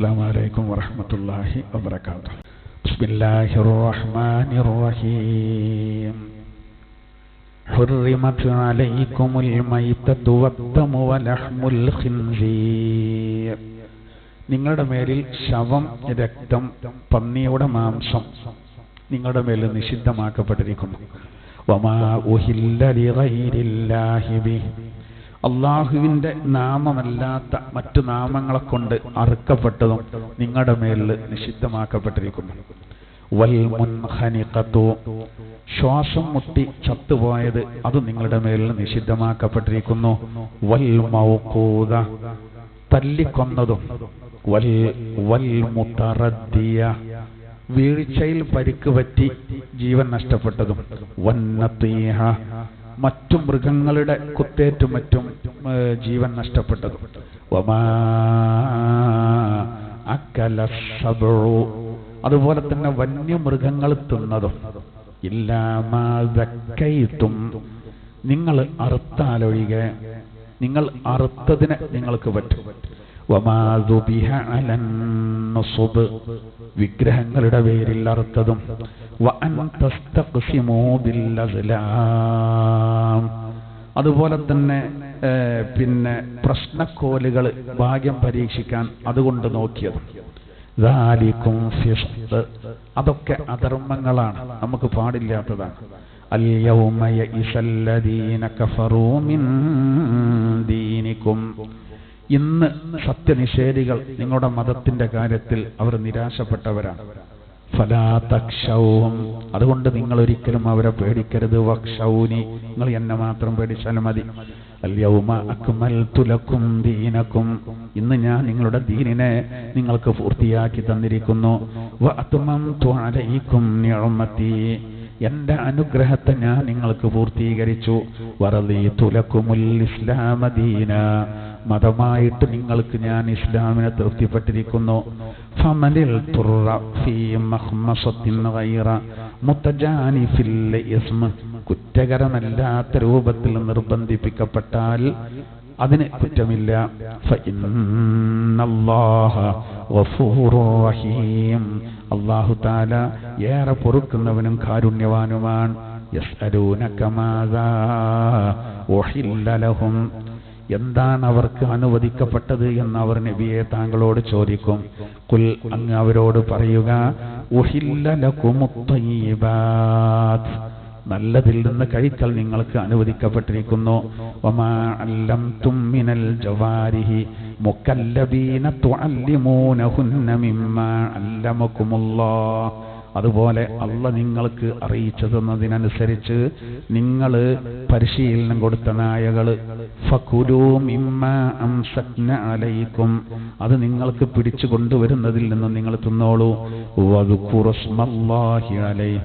السلام عليكم ورحمة الله وبركاته. بسم الله الرحمن الرحيم. حرمت عليكم الميتة والدم ولحم الخنزير. നിങ്ങളുടെ മേലിൽ ശവം, രക്തം, പന്നിയുടെ മാംസം നിങ്ങളുടെ മേലിൽ നിഷിദ്ധമാക്കപ്പെട്ടിരിക്കുന്നു. വമാ ഉഹില്ല ലിഗൈരില്ലാഹി ബിഹി, അള്ളാഹുവിൻ്റെ നാമമല്ലാത്ത മറ്റു നാമങ്ങളെ കൊണ്ട് അറുക്കപ്പെട്ടതും നിങ്ങളുടെ മേലിൽ നിഷിദ്ധമാക്കപ്പെട്ടിരിക്കുന്നു. വൽ മുൻഖനിഖതു, ശ്വാസം മുട്ടി ചത്തുപോയത് അത് നിങ്ങളുടെ മേലിൽ നിഷിദ്ധമാക്കപ്പെട്ടിരിക്കുന്നു. വൽ മൗഖൂദ, തല്ലിക്കൊന്നതും. വൽ മുതറദ്ദിയ, വീഴ്ചയിൽ പരിക്ക് പറ്റി ജീവൻ നഷ്ടപ്പെട്ടതും. വന്നതീഹ, മറ്റു മൃഗങ്ങളുടെ കുത്തേറ്റും മറ്റും ജീവൻ നഷ്ടപ്പെട്ടതും. വമാ അക്കല സബ്ഉ, അതുപോലെ തന്നെ വന്യമൃഗങ്ങൾ തിന്നതും. ഇല്ലാ മാ സക്കൈതും, നിങ്ങൾ അറുത്താലൊഴികെ, നിങ്ങൾ അറുത്തതിന് നിങ്ങൾക്ക് പറ്റും. വമാ ദുബിഹ അലൻ നുസുബ്, വിഗ്രഹങ്ങളുടെ പേരിൽ അറുത്തതും. വഅൻ തസ്തഖ്സിമൂ ബിൽ അസ്ലാം, അതുപോലെ തന്നെ പ്രശ്നക്കോലുകൾ ഭാഗ്യം പരീക്ഷിക്കാൻ അതുകൊണ്ട് നോക്കിയത്. ദാലികും ഫിസ്ഖ്, അതൊക്കെ അധർമ്മങ്ങളാണ്, നമുക്ക് പാടില്ലാത്തതാണ്. അൽ യൗമ യഇസല്ലദീന കഫറൂ മിൻ ദീനികും, ഇന്ന് സത്യനിഷേധികൾ നിങ്ങളുടെ മതത്തിന്റെ കാര്യത്തിൽ അവർ നിരാശപ്പെട്ടവരാണ്. ഫലാ തഖ്ശൗഹും, അതുകൊണ്ട് നിങ്ങൾ ഒരിക്കലും അവരെ പേടിക്കരുത്. വഖ്ശൗനി, നിങ്ങൾ എന്നെ മാത്രം പേടിച്ചാൽ മതി. അൽ യൗമ അക്മൽതു ലക്കും ദീനക്കും, ഇന്ന് ഞാൻ നിങ്ങളുടെ ദീനിനെ നിങ്ങൾക്ക് പൂർത്തിയാക്കി തന്നിരിക്കുന്നു. വ അത്മംതു അലൈക്കും നിഅമതി, എന്റെ അനുഗ്രഹത്തെ ഞാൻ നിങ്ങൾക്ക് പൂർത്തീകരിച്ചു. വറദീതു ലക്കുമുൽ ഇസ്ലാമ ദീന, മതമായിട്ട് നിങ്ങൾക്ക് ഞാൻ ഇസ്ലാമിനെ തൃപ്തിപ്പെട്ടിരിക്കുന്നു. ഫമനിൽ തുറ ഫീ മഖ്മസത്തിൻ ഗൈറ മുതജാനിഫിൽ ഇസ്മ, കുറ്റകരമല്ലാത്ത രൂപത്തിൽ നിർബന്ധിപ്പിക്കപ്പെട്ടാൽ അതിന് കുറ്റമില്ല. ഫഇന്നല്ലാഹ ഗഫൂറുർ റഹീം, അല്ലാഹു തആല ഏറെ പൊറുക്കുന്നവനും കാരുണ്യവാനുമാണ്. യസ്അലൂനക മാദാ ഉഹില്ല ലഹും, എന്താണ് അവർക്ക് അനുവദിക്കപ്പെട്ടത് എന്ന് അവർ നബിയെ താങ്കളോട് ചോദിക്കും. ഖുൽ, അങ്ങ് അവരോട് പറയുക, ഉഹില്ല ലകുമുത് തയ്യിബാത്, നല്ലതിൽ നിന്ന് കഴിക്കൽ നിങ്ങൾക്ക് അനുവദിക്കപ്പെട്ടിരിക്കുന്നു. വമാ അല്ലംതും മിനൽ ജവാരിഹി മുകല്ലബീന തുഅല്ലിമൂനഹുന്ന മിമ്മാ അല്ലമകുമുല്ലാഹ്, അതുപോലെ അള്ളാഹ് നിങ്ങൾക്ക് അറിയിച്ചു തന്നതിനനുസരിച്ച് നിങ്ങൾ പരിശീലനം കൊടുത്ത നായകൾ. ഫകുലൂ മിമ്മാ അംസക്ന അലൈക്കും, അത് നിങ്ങൾക്ക് പിടിച്ചു കൊണ്ടുവരുന്നതിൽ നിന്ന് നിങ്ങൾ തിന്നോളൂ. വദ്കുറുസ്മല്ലാഹി അലൈഹി,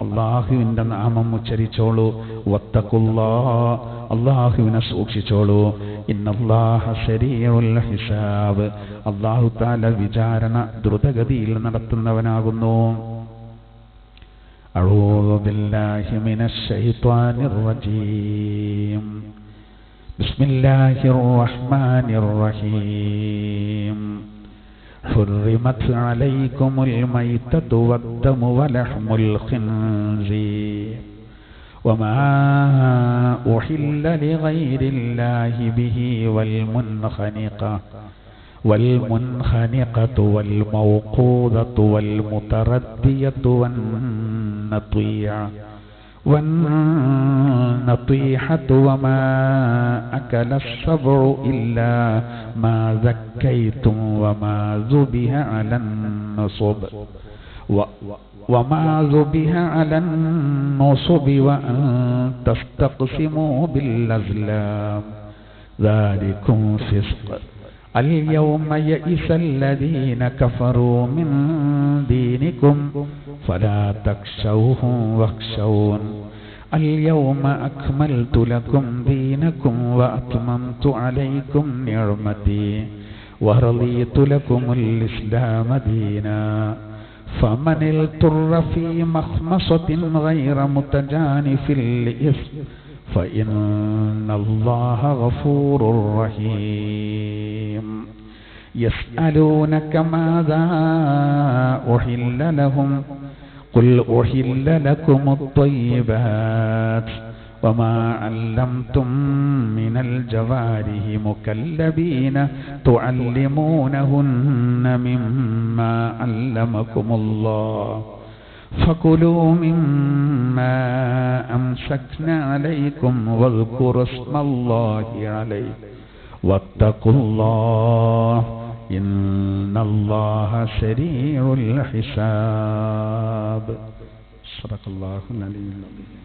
അല്ലാഹുവിന്റെ നാമം ഉച്ചരിച്ചോളൂ. വത്തഖുല്ലാഹ്, അല്ലാഹുവിനെ സൂക്ഷിച്ചോളൂ. ഇന്നല്ലാഹ ശരീഉൽ ഹിസാബ്, അല്ലാഹു തആല വിചാരണ ദ്രുതഗതിയിൽ നടത്തുന്നവനാകുന്നു. أعوذ بالله من الشيطان الرجيم. بسم الله الرحمن الرحيم. حرمت عليكم الميتة والدم ولحم الخنزير وما أحل لغير الله به والمنخنقة والموقوذة والمتردية والنطيحة وما أكل السبع إلا ما ذكيتم وما ذبح على النصب وأن تستقسموا بالأزلام، ذلكم فسق. اليوم يئس الذين كفروا من دينكم فلا تخشوهم واخشون. اليوم أكملت لكم دينكم وأتممت عليكم نعمتي ورضيت لكم الإسلام دينا. فمن اضطر في مخمصة غير متجانف لإثم فإن الله غفور رحيم. يسألونك ماذا أحل لهم قل أحل لكم الطيبات وما علمتم من الجوارح مكلبين تعلمونهن مما علمكم الله فكلوا مما أمسكنا عليكم واذكروا اسم الله عليه واتقوا الله إن الله سريع الحساب. صدق الله العلي العظيم.